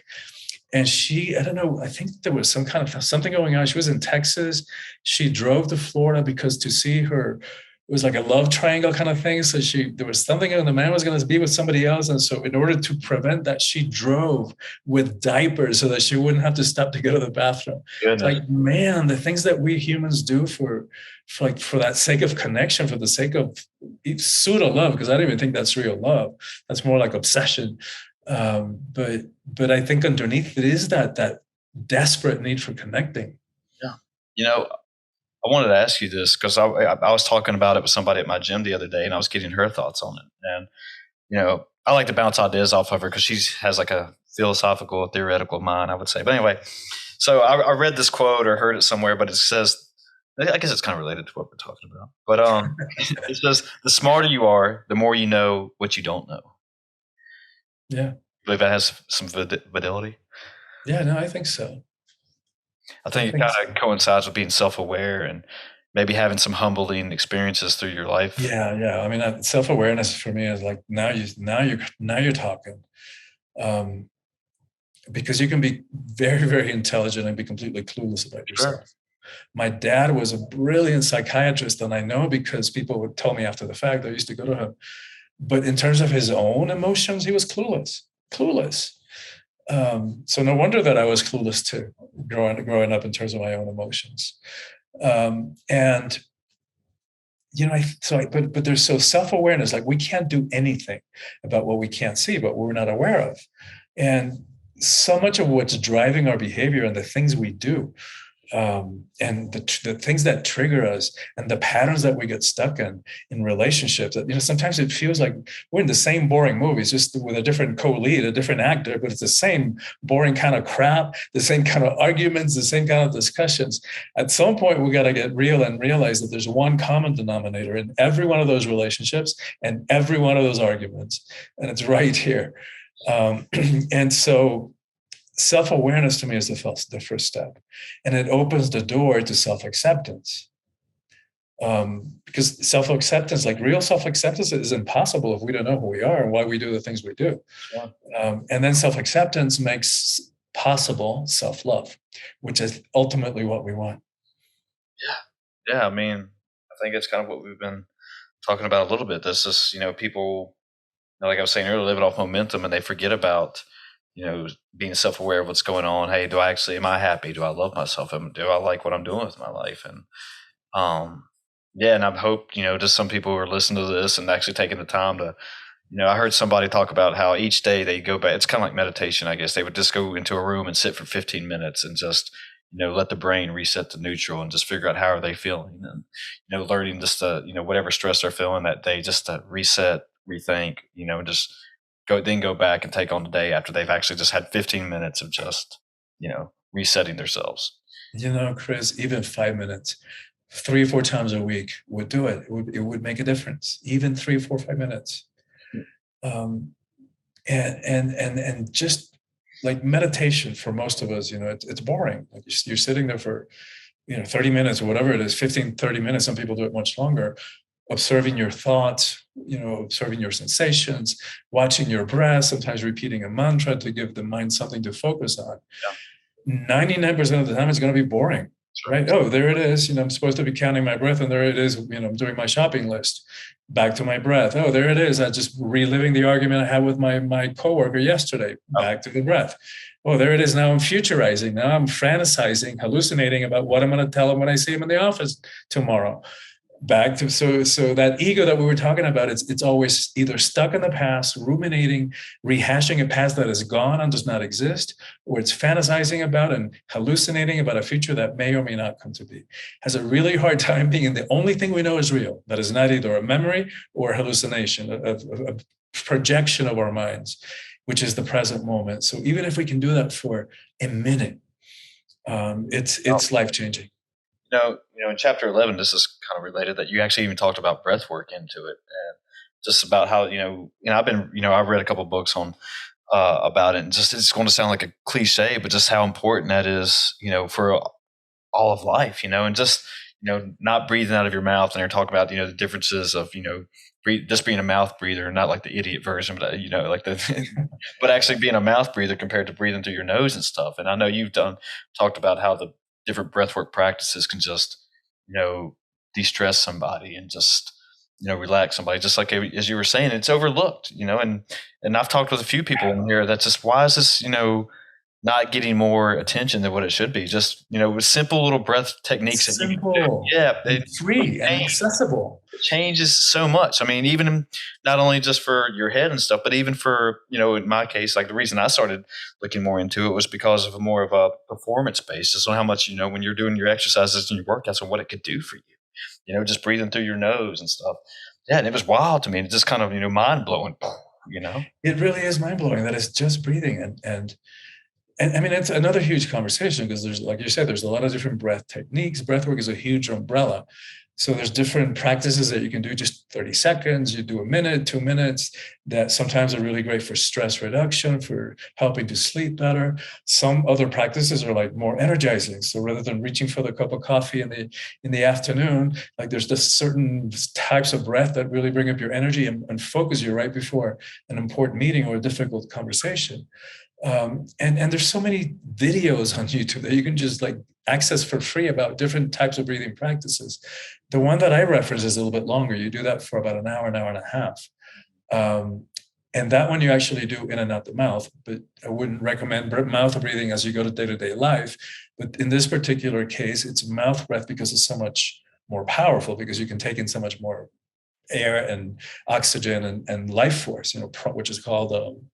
And she, I don't know, I think there was some kind of something going on. She was in Texas. She drove to Florida because to see her, it was like a love triangle kind of thing. So there was something, and the man was going to be with somebody else. And so in order to prevent that, she drove with diapers so that she wouldn't have to stop to go to the bathroom. Like, man, the things that we humans do for that sake of connection, for the sake of pseudo love, because I don't even think that's real love. That's more like obsession. But I think underneath it is that desperate need for connecting. Yeah. I wanted to ask you this because I was talking about it with somebody at my gym the other day, and I was getting her thoughts on it. And, I like to bounce ideas off of her because she has like a philosophical, theoretical mind, I would say. But anyway, so I read this quote or heard it somewhere, but it says, I guess it's kind of related to what we're talking about. But it says, the smarter you are, the more you know what you don't know. Yeah. I believe that has some validity. Yeah, no, I think so. I think it kind of coincides with being self-aware and maybe having some humbling experiences through your life. Yeah. I mean, self-awareness for me is like now you're talking, because you can be very, very intelligent and be completely clueless about yourself. Sure. My dad was a brilliant psychiatrist, and I know because people would tell me after the fact. I used to go to him, but in terms of his own emotions, he was clueless. So no wonder that I was clueless too, growing up in terms of my own emotions. But there's self-awareness, like we can't do anything about what we can't see, but what we're not aware of. And so much of what's driving our behavior and the things we do, and the things that trigger us and the patterns that we get stuck in relationships, that, sometimes it feels like we're in the same boring movies, just with a different co-lead, a different actor, but it's the same boring kind of crap, the same kind of arguments, the same kind of discussions. At some point, we got to get real and realize that there's one common denominator in every one of those relationships and every one of those arguments, and it's right here. And so self-awareness to me is the first step, and it opens the door to self-acceptance. Because self-acceptance, like real self-acceptance, is impossible if we don't know who we are and why we do the things we do. Yeah. And then self-acceptance makes possible self-love, which is ultimately what we want. Yeah. I mean, I think it's kind of what we've been talking about a little bit. This is, people, like I was saying earlier, living off momentum, and they forget about being self-aware of what's going on. Hey, am I happy? Do I love myself? Do I like what I'm doing with my life? And, and I hope, just some people who are listening to this and actually taking the time to, I heard somebody talk about how each day they go back. It's kind of like meditation, I guess. They would just go into a room and sit for 15 minutes and just, let the brain reset to neutral and just figure out how are they feeling, and, learning just to, whatever stress they're feeling that day, just to reset, rethink, just go back and take on the day after they've actually just had 15 minutes of just, resetting themselves. Chris, even 5 minutes, 3 or 4 times a week would do it. It would make a difference. Even 3, 4, 5 minutes. And just like meditation for most of us, it's boring. Like you're sitting there for, 30 minutes or whatever it is, 15, 30 minutes. Some people do it much longer. Observing your thoughts, observing your sensations, watching your breath, sometimes repeating a mantra to give the mind something to focus on. Yeah. 99% of the time, it's going to be boring. right? Oh, there it is. I'm supposed to be counting my breath, and there it is. I'm doing my shopping list. Back to my breath. Oh, there it is. I just reliving the argument I had with my coworker yesterday. Back to the breath. Oh, there it is. Now I'm futurizing. Now I'm fantasizing, hallucinating about what I'm going to tell him when I see him in the office tomorrow. Back to so that ego that we were talking about, it's always either stuck in the past, ruminating, rehashing a past that is gone and does not exist, or it's fantasizing about and hallucinating about a future that may or may not come to be. Has a really hard time being the only thing we know is real. That is not either a memory or a hallucination, a projection of our minds, which is the present moment. So even if we can do that for a minute, it's life changing. In chapter 11, this is kind of related that you actually even talked about breath work into it, and just about how I've been I've read a couple books on about it, and just it's going to sound like a cliche, but just how important that is, for all of life, and just not breathing out of your mouth, and they're talking about the differences of just being a mouth breather, not like the idiot version, but like the but actually being a mouth breather compared to breathing through your nose and stuff. And I know you've talked about how the different breathwork practices can just de-stress somebody and just relax somebody, just like as you were saying, it's overlooked, and I've talked with a few people in here that just, why is this not getting more attention than what it should be, just with simple little breath techniques that you can do. Yeah, it's free and accessible. It changes so much. I mean, even not only just for your head and stuff, but even for in my case, like the reason I started looking more into it was because of more of a performance basis on how much when you're doing your exercises and your workouts and what it could do for you, just breathing through your nose and stuff. Yeah, and it was wild to me. It's just kind of mind blowing. It really is mind blowing that it's just breathing and I mean, it's another huge conversation because there's, like you said, there's a lot of different breath techniques. Breathwork is a huge umbrella. So there's different practices that you can do, just 30 seconds, you do a minute, 2 minutes, that sometimes are really great for stress reduction, for helping to sleep better. Some other practices are like more energizing. So rather than reaching for the cup of coffee in the afternoon, like there's just certain types of breath that really bring up your energy and focus you right before an important meeting or a difficult conversation. And there's so many videos on YouTube that you can just like access for free about different types of breathing practices. The one that I reference is a little bit longer. You do that for about an hour and a half. And that one you actually do in and out the mouth, but I wouldn't recommend mouth breathing as you go to day-to-day life. But in this particular case, it's mouth breath because it's so much more powerful, because you can take in so much more air and oxygen and life force, which is called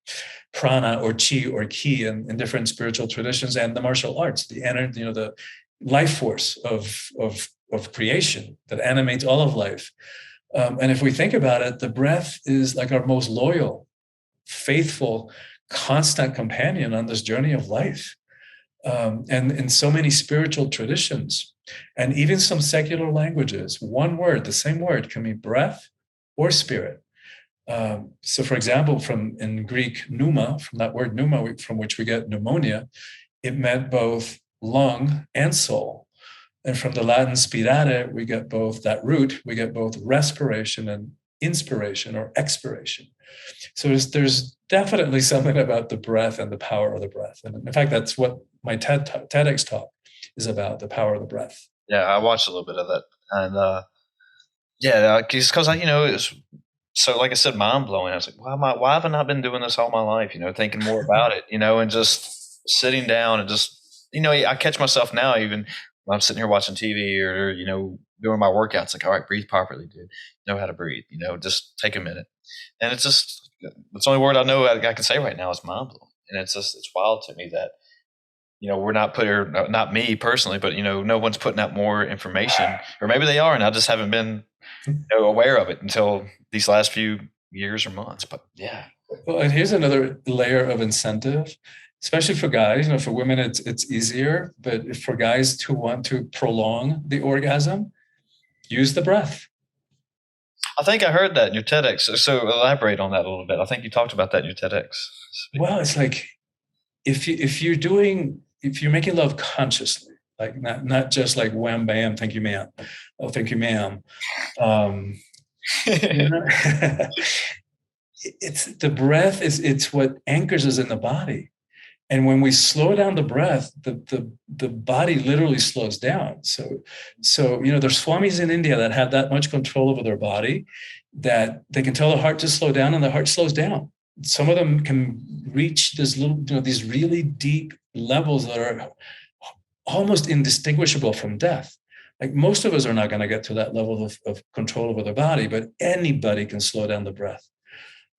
prana or chi or ki in different spiritual traditions and the martial arts, the energy, the life force of creation that animates all of life. And if we think about it, the breath is like our most loyal, faithful, constant companion on this journey of life. And in so many spiritual traditions, and even some secular languages, one word, the same word, can mean breath or spirit. So, for example, in Greek, pneuma, from that word pneuma, from which we get pneumonia, it meant both lung and soul. And from the Latin spirare, we get both that root, we get both respiration and inspiration or expiration. So there's definitely something about the breath and the power of the breath. And in fact, that's what my TEDx talk is about, the power of the breath. Yeah, I watched a little bit of that. And because it was so, like I said, mind blowing. I was like, why have I not been doing this all my life? Thinking more about it, and just sitting down and just, I catch myself now, even when I'm sitting here watching TV or, doing my workouts, like, all right, breathe properly, dude. Know how to breathe, just take a minute. And it's just, it's the only word I know I can say right now is mind blowing. And it's wild to me that, we're not me personally, but, no one's putting out more information, or maybe they are, and I just haven't been aware of it until these last few years or months. But yeah. Well, and here's another layer of incentive, especially for guys. For women, it's easier, but for guys who want to prolong the orgasm, use the breath. I think I heard that in your TEDx. So elaborate on that a little bit. I think you talked about that in your TEDx. Well, it's like if you're making love consciously, like not just like wham bam, thank you ma'am, oh thank you ma'am. It's the breath it's what anchors us in the body. And when we slow down the breath, the body literally slows down. So there's swamis in India that have that much control over their body that they can tell the heart to slow down, and the heart slows down. Some of them can reach these really deep levels that are almost indistinguishable from death. Like most of us are not going to get to that level of control over the body, but anybody can slow down the breath.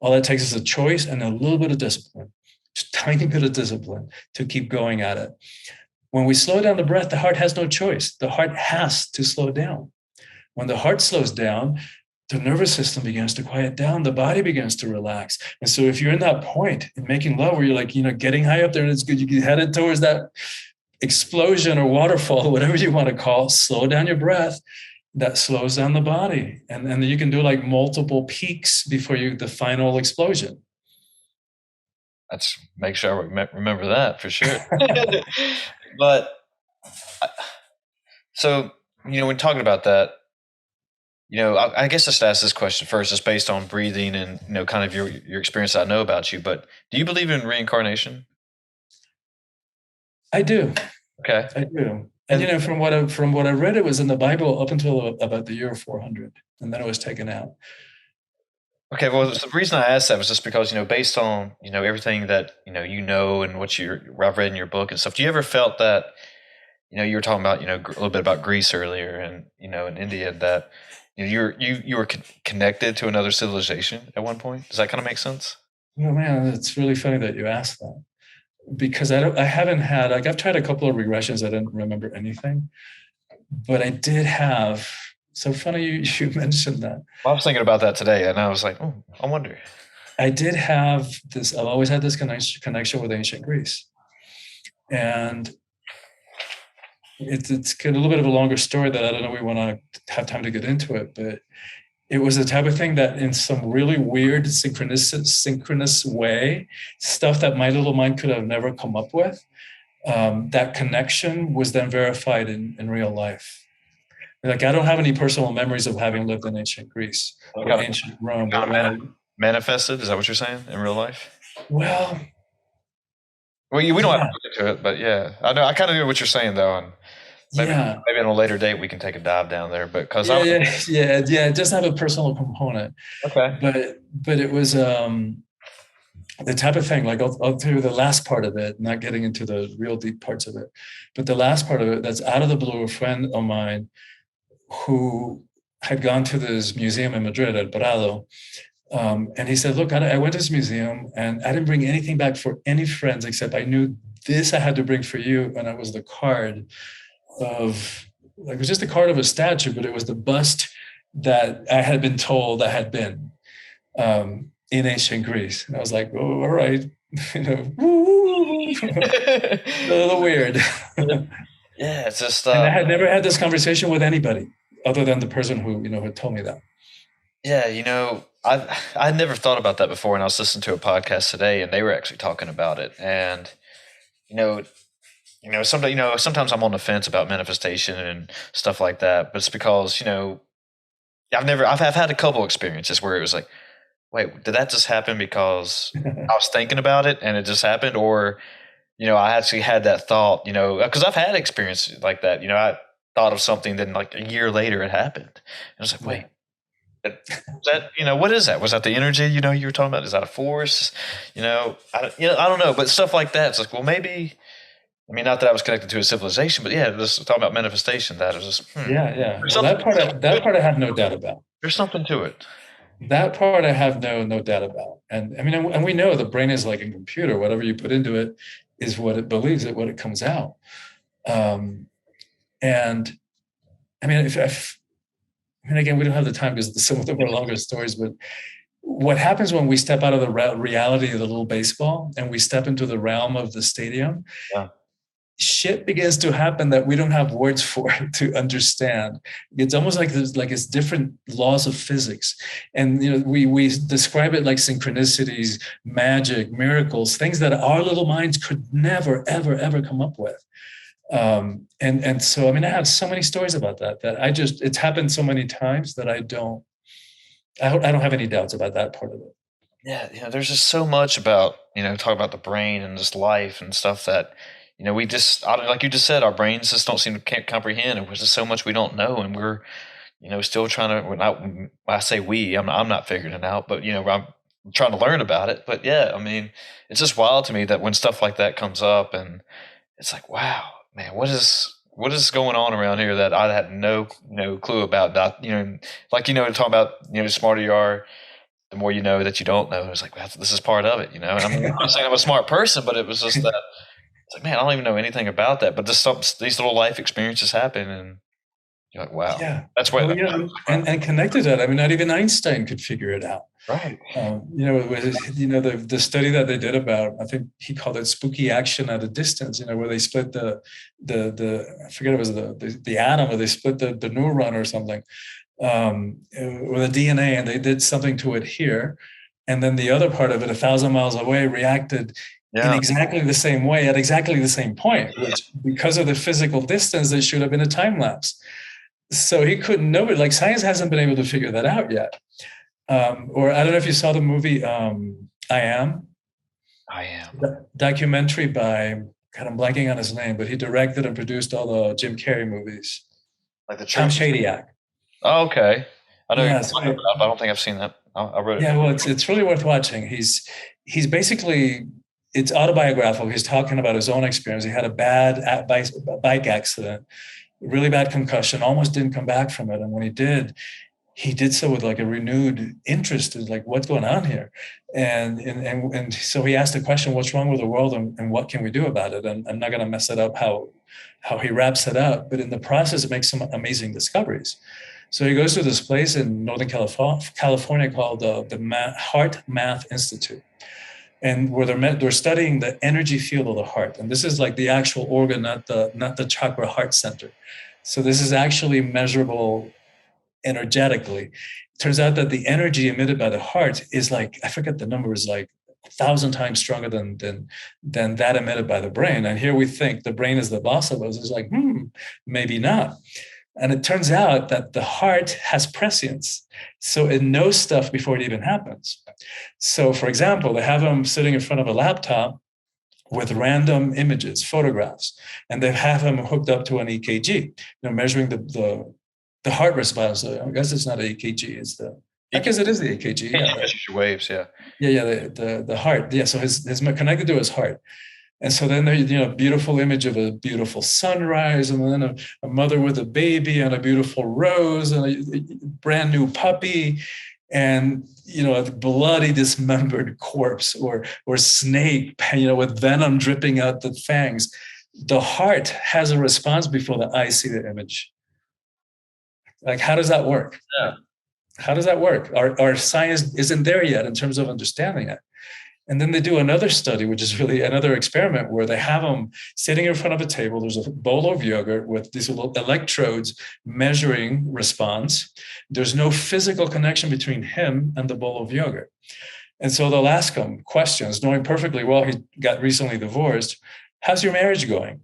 All it takes is a choice and a little bit of discipline, just a tiny bit of discipline to keep going at it. When we slow down the breath, the heart has no choice. The heart has to slow down. When the heart slows down, the nervous system begins to quiet down, the body begins to relax. And so if you're in that point in making love where you're like, getting high up there and it's good, you get headed towards that explosion or waterfall, whatever you want to call it, slow down your breath. That slows down the body. And then you can do like multiple peaks before the final explosion. Let's make sure I remember that for sure. But so, when talking about that, I guess I should ask this question first, just based on breathing and, kind of your experience I know about you. But do you believe in reincarnation? I do. Okay. I do. And from what I read, it was in the Bible up until about the year 400, and then it was taken out. Okay, well, the reason I asked that was just because, based on, everything that, and what I've read in your book and stuff, do you ever felt that, you were talking about, a little bit about Greece earlier and, in India, that you were connected to another civilization at one point? Does that kind of make sense? Oh, man, it's really funny that you asked that, because I haven't had, I've tried a couple of regressions. I didn't remember anything, but I did have. So funny you mentioned that. Well, I was thinking about that today, and I was like, oh, I wonder. I did have this. I've always had this connection with ancient Greece, and it's a little bit of a longer story that I don't know we want to have time to get into it, but it was the type of thing that in some really weird synchronous way, stuff that my little mind could have never come up with, that connection was then verified in real life. Like, I don't have any personal memories of having lived in ancient Greece or ancient Rome. Manifested? Is that what you're saying in real life? Well, we don't have to get into it, but yeah, I know. I kind of know what you're saying though, and maybe on a later date we can take a dive down there. But because it does have a personal component. Okay, but it was the type of thing. Like I'll tell you the last part of it, not getting into the real deep parts of it, but the last part of it that's out of the blue. A friend of mine who had gone to this museum in Madrid at Prado. And he said, look, I went to this museum and I didn't bring anything back for any friends, except I knew this I had to bring for you. And it was the card of, like, it was just the card of a statue, but it was the bust that I had been told I had been in ancient Greece. And I was like, oh, all right. A little weird. Yeah, it's just. And I had never had this conversation with anybody other than the person who, had told me that. Yeah, I'd never thought about that before, and I was listening to a podcast today, and they were actually talking about it. And sometimes I'm on the fence about manifestation and stuff like that, but it's because I've had a couple experiences where it was like, wait, did that just happen because I was thinking about it and it just happened, or I actually had that thought, because I've had experiences like that. I thought of something, then like a year later it happened. And I was like, wait. That what is that? Was that the energy you were talking about? Is that a force? I don't know, but stuff like that. It's like, well, maybe. I mean, not that I was connected to a civilization, but yeah, just talking about manifestation. That was just yeah. Well, that part I have no doubt about. There's something to it. That part I have no doubt about, and I mean, and we know the brain is like a computer. Whatever you put into it is what it believes, what it comes out. And I mean, again, we don't have the time because some of them are longer stories, but what happens when we step out of the reality of the little baseball and we step into the realm of the stadium, shit begins to happen that we don't have words for to understand. It's almost like it's different laws of physics. And, we describe it like synchronicities, magic, miracles, things that our little minds could never, ever, ever come up with. And so, I mean, I have so many stories about that it's happened so many times that I don't have any doubts about that part of it. Yeah, there's just so much about, talk about the brain and just life and stuff that, we just, like you just said, our brains just don't seem to can't comprehend. And there's just so much we don't know. And we're, still trying to, when I say we, I'm not figuring it out, but, I'm trying to learn about it. But yeah, I mean, it's just wild to me that when stuff like that comes up and it's like, wow, man, what is going on around here that I had no clue about. That, like, talking about, the smarter you are, the more you know that you don't know. It's like, well, this is part of it, And I mean, I'm not saying I'm a smart person, but it was just that it's like, man, I don't even know anything about that. But just these little life experiences happen, and you're like, wow, Yeah. that's why. Well, and connected to that, I mean, not even Einstein could figure it out. Right. The study that they did about, I think he called it spooky action at a distance, where they split I forget, it was the atom, or they split the neuron or something, or the DNA, and they did something to it here. And then the other part of it, 1,000 miles away, reacted in Yeah. exactly the same way at exactly the same point, which, because of the physical distance, it should have been a time lapse. So he couldn't know it. Like, science hasn't been able to figure that out yet. Or I don't know if you saw the movie I Am. I am. Documentary by, God, I'm blanking on his name, but he directed and produced all the Jim Carrey movies. Like the Tom truth. Shadyac. Oh, okay. I know you're Yeah, talking about, but I don't think I've seen that. I wrote it. yeah. Well, it's really worth watching. He's basically, it's autobiographical. He's talking about his own experience. He had a bad bike accident, really bad concussion, almost didn't come back from it, and when he did so with like a renewed interest in like what's going on here. And so he asked the question, what's wrong with the world, and what can we do about it? And I'm not going to mess it up how he wraps it up, but in the process, it makes some amazing discoveries. So he goes to this place in Northern California called the Heart Math Institute, and where they're studying the energy field of the heart. And this is like the actual organ, not the chakra heart center. So this is actually measurable energetically. Turns out that the energy emitted by the heart is like, I forget the number, is like 1,000 times stronger than that emitted by the brain. And here we think the brain is the boss of us. It's like, maybe not. And it turns out that the heart has prescience. So it knows stuff before it even happens. So, for example, they have him sitting in front of a laptop with random images, photographs, and they have him hooked up to an EKG, measuring the heart response. I guess it's not an EKG, it's I guess it is the EKG. Yeah, measures your waves. Yeah. Yeah, the heart. Yeah, so his connected to his heart. And so then there's beautiful image of a beautiful sunrise, and then a mother with a baby, and a beautiful rose, and a brand new puppy, and a bloody dismembered corpse, or snake, with venom dripping out the fangs. The heart has a response before the eyes see the image. Like, how does that work? Yeah. How does that work? Our science isn't there yet in terms of understanding it. And then they do another study, which is really another experiment, where they have them sitting in front of a table. There's a bowl of yogurt with these little electrodes measuring response. There's no physical connection between him and the bowl of yogurt. And so they'll ask him questions, knowing perfectly well he got recently divorced. How's your marriage going?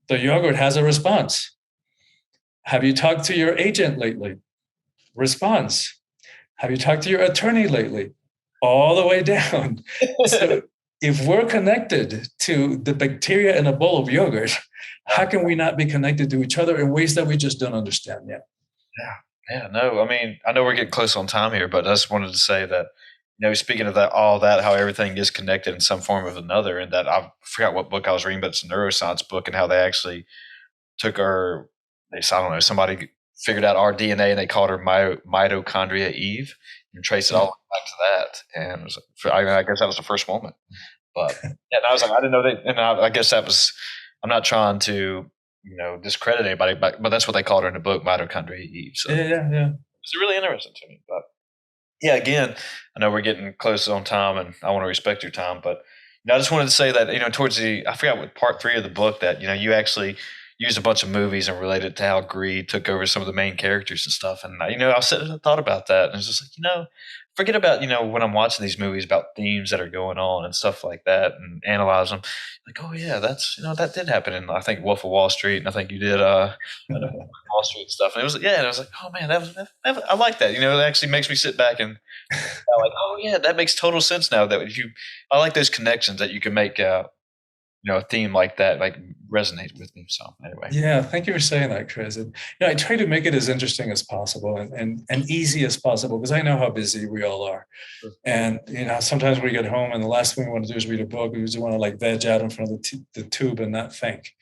The yogurt has a response. Have you talked to your agent lately? Response. Have you talked to your attorney lately? All the way down. So if we're connected to the bacteria in a bowl of yogurt, how can we not be connected to each other in ways that we just don't understand yet? Yeah. No, I mean, I know we're getting close on time here, but I just wanted to say that, speaking of that, all that, how everything is connected in some form of another, and that I forgot what book I was reading, but it's a neuroscience book, and how they actually took I don't know, somebody figured out our DNA and they called her mitochondria Eve, and traced it all back to that. And I guess that was the first woman. But yeah, and I was like, I didn't know that. And I guess that was, I'm not trying to, discredit anybody, but that's what they called her in the book, mitochondria Eve. So yeah. It's really interesting to me. But yeah, again, I know we're getting close on time, and I want to respect your time, but I just wanted to say that, towards I forgot what part 3 of the book, that, you actually used a bunch of movies and related to how greed took over some of the main characters and stuff. And, I was sitting and thought about that, and it's just like, forget about, when I'm watching these movies about themes that are going on and stuff like that and analyze them. Like, oh yeah, that's, that did happen in, I think, Wolf of Wall Street. And I think you did, Wall Street stuff. And it was like, oh man, I like that. It actually makes me sit back and like, oh yeah, that makes total sense now. That I like those connections that you can make. A theme like that like resonate with me. So anyway, Yeah, thank you for saying that, Chris. And I try to make it as interesting as possible and easy as possible because I know how busy we all are. And sometimes we get home and the last thing we want to do is read a book. We just want to like veg out in front of the tube and not think.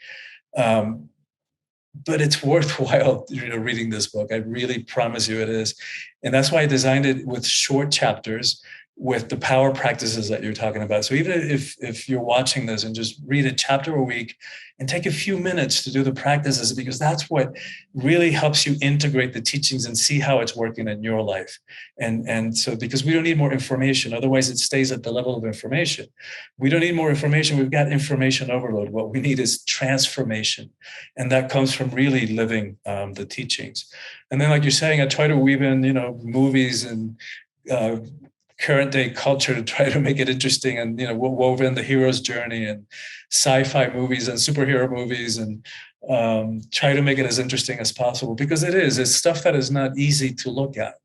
But it's worthwhile, reading this book. I really promise you it is. And that's why I designed it with short chapters with the power practices that you're talking about. So even if you're watching this and just read a chapter a week and take a few minutes to do the practices, because that's what really helps you integrate the teachings and see how it's working in your life. And so because we don't need more information, otherwise it stays at the level of information. We don't need more information. We've got information overload. What we need is transformation. And that comes from really living the teachings. And then, like you're saying, I try to weave in, movies and current day culture to try to make it interesting, and woven the hero's journey and sci-fi movies and superhero movies, and try to make it as interesting as possible, because it's stuff that is not easy to look at.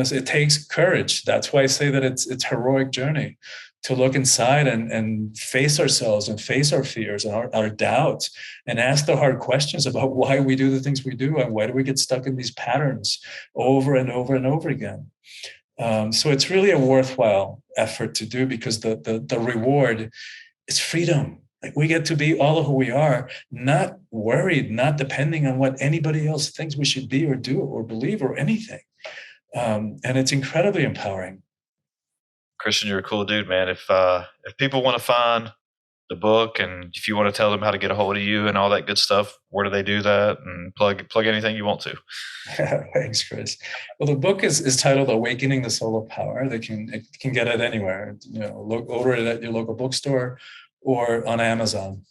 So it takes courage. That's why I say that it's heroic journey to look inside and face ourselves and face our fears and our doubts and ask the hard questions about why we do the things we do and why do we get stuck in these patterns over and over and over again. So it's really a worthwhile effort to do, because the reward is freedom. Like, we get to be all of who we are, not worried, not depending on what anybody else thinks we should be or do or believe or anything. And it's incredibly empowering. Christian, you're a cool dude, man. If people want to find the book, and if you want to tell them how to get a hold of you and all that good stuff, where do they do that? And plug anything you want to. Thanks, Chris. Well, the book is titled "Awakening the Soul of Power." They can get it anywhere. Order it at your local bookstore or on Amazon.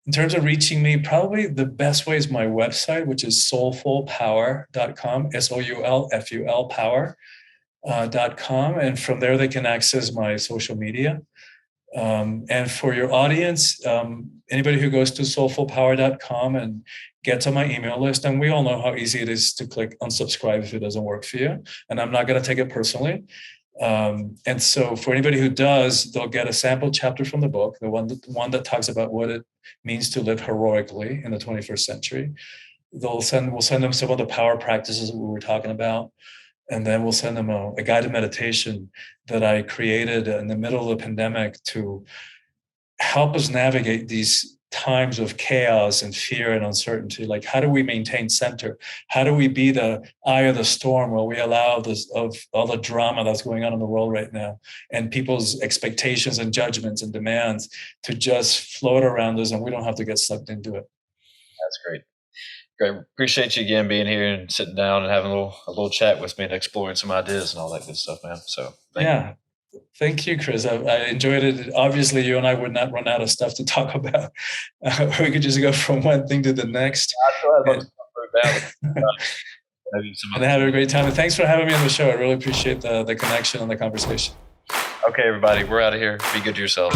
In terms of reaching me, probably the best way is my website, which is soulfulpower.com, SOULFUL power.com. And from there, they can access my social media. And for your audience, anybody who goes to soulfulpower.com and gets on my email list, and we all know how easy it is to click unsubscribe if it doesn't work for you. And I'm not going to take it personally. And so for anybody who does, they'll get a sample chapter from the book, the one that talks about what it means to live heroically in the 21st century. We'll send them some of the power practices that we were talking about. And then we'll send them a guided meditation that I created in the middle of the pandemic to help us navigate these times of chaos and fear and uncertainty. Like, how do we maintain center? How do we be the eye of the storm while we allow this of all the drama that's going on in the world right now, and people's expectations and judgments and demands to just float around us, and we don't have to get sucked into it. That's great. Great. Appreciate you again being here and sitting down and having a little chat with me and exploring some ideas and all that good stuff, man. So thank you, Chris. I enjoyed it. Obviously, you and I would not run out of stuff to talk about. We could just go from one thing to the next. And have a great time. And thanks for having me on the show. I really appreciate the connection and the conversation. Okay, everybody, we're out of here. Be good to yourselves.